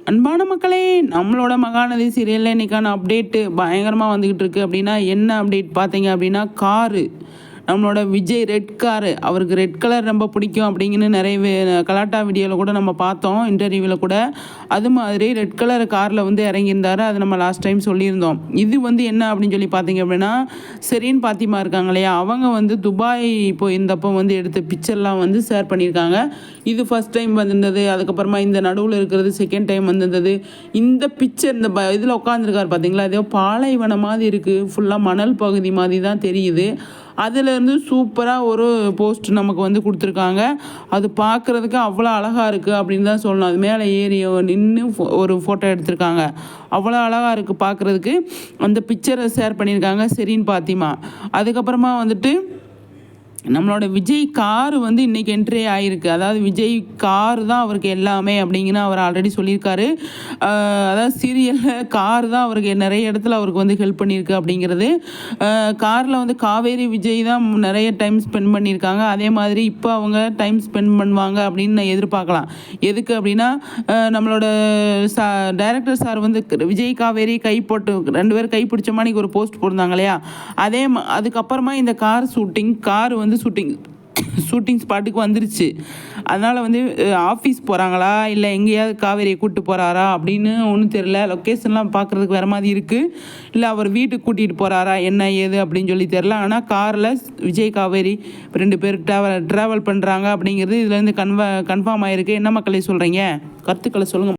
அன்பான மக்களே, நம்மளோட மகாநதி சீரியலில் இன்றைக்கான அப்டேட்டு பயங்கரமாக வந்துக்கிட்டு இருக்குது. அப்படின்னா என்ன அப்டேட் பார்த்தீங்க அப்படின்னா, காரு நம்மளோட விஜய் ரெட் காரு, அவருக்கு ரெட் கலர் ரொம்ப பிடிக்கும் அப்படிங்கன்னு நிறைய கலாட்டா வீடியோவில் கூட நம்ம பார்த்தோம், இன்டர்வியூவில் கூட. அது மாதிரி ரெட் கலர் காரில் வந்து இறங்கியிருந்தார். அது நம்ம லாஸ்ட் டைம் சொல்லியிருந்தோம். இது வந்து என்ன அப்படின்னு சொல்லி பார்த்தீங்க அப்படின்னா, செரீன் பாத்திமா இருக்காங்க இல்லையா, அவங்க வந்து துபாய் போயிருந்தப்போ வந்து எடுத்த பிக்சர்லாம் வந்து ஷேர் பண்ணியிருக்காங்க. இது ஃபஸ்ட் டைம் வந்திருந்தது. அதுக்கப்புறமா இந்த நடுவில் இருக்கிறது செகண்ட் டைம் வந்திருந்தது. இந்த பிக்சர் இந்த இதில் உட்காந்துருக்காரு பார்த்தீங்களா, ஏதோ பாலைவனம் மாதிரி இருக்குது, ஃபுல்லாக மணல் பகுதி மாதிரி தான் தெரியுது. அதுலேருந்து சூப்பராக ஒரு போஸ்ட் நமக்கு வந்து கொடுத்துருக்காங்க. அது பார்க்குறதுக்கு அவ்வளோ அழகாக இருக்குது அப்படின்னு தான் சொல்லணும். அது மேலே ஏறி நின்று ஒரு ஃபோட்டோ எடுத்திருக்காங்க. அவ்வளோ அழகாக இருக்குது பார்க்குறதுக்கு. அந்த பிக்சரை ஷேர் பண்ணியிருக்காங்க செரீன் பாத்திமா. அதுக்கப்புறமா வந்துட்டு நம்மளோட விஜய் காரு வந்து இன்றைக்கி என்ட்ரி ஆகிருக்கு. அதாவது விஜய் காரு தான் அவருக்கு எல்லாமே அப்படிங்கன்னு அவர் ஆல்ரெடி சொல்லியிருக்காரு. அதாவது சீரியலில் காரு தான் அவருக்கு நிறைய இடத்துல அவருக்கு வந்து ஹெல்ப் பண்ணியிருக்கு அப்படிங்கிறது. காரில் வந்து காவேரி விஜய் தான் நிறைய டைம் ஸ்பெண்ட் பண்ணியிருக்காங்க. அதே மாதிரி இப்போ அவங்க டைம் ஸ்பெண்ட் பண்ணுவாங்க அப்படின்னு நான் எதிர்பார்க்கலாம். எதுக்கு அப்படின்னா, நம்மளோட டைரக்டர் சார் வந்து விஜய் காவேரி கை போட்டு 2 பேரும் கை பிடிச்ச மாதிரி ஒரு போஸ்ட் போட்டிருந்தாங்க இல்லையா, அதுக்கப்புறமா இந்த கார் வந்து ஷூட்டிங் ஸ்பாட்டுக்கு வந்துருச்சு. அதனால் வந்து ஆஃபீஸ் போகிறாங்களா இல்லை எங்கேயாவது காவேரியை கூப்பிட்டு போகிறாரா அப்படின்னு ஒன்றும் தெரியல. லொக்கேஷன்லாம் பார்க்குறதுக்கு வேறு மாதிரி இருக்குது. இல்லை அவர் வீட்டுக்கு கூட்டிகிட்டு போகிறாரா என்ன ஏது அப்படின்னு சொல்லி தெரில. ஆனால் காரில் விஜய் காவேரி 2 பேர் ட்ராவல் பண்ணுறாங்க அப்படிங்கிறது இதுலேருந்து கன்ஃபார்ம் ஆகிருக்கு. என்ன மக்களை சொல்கிறீங்க, கருத்துக்களை சொல்லுங்கள்.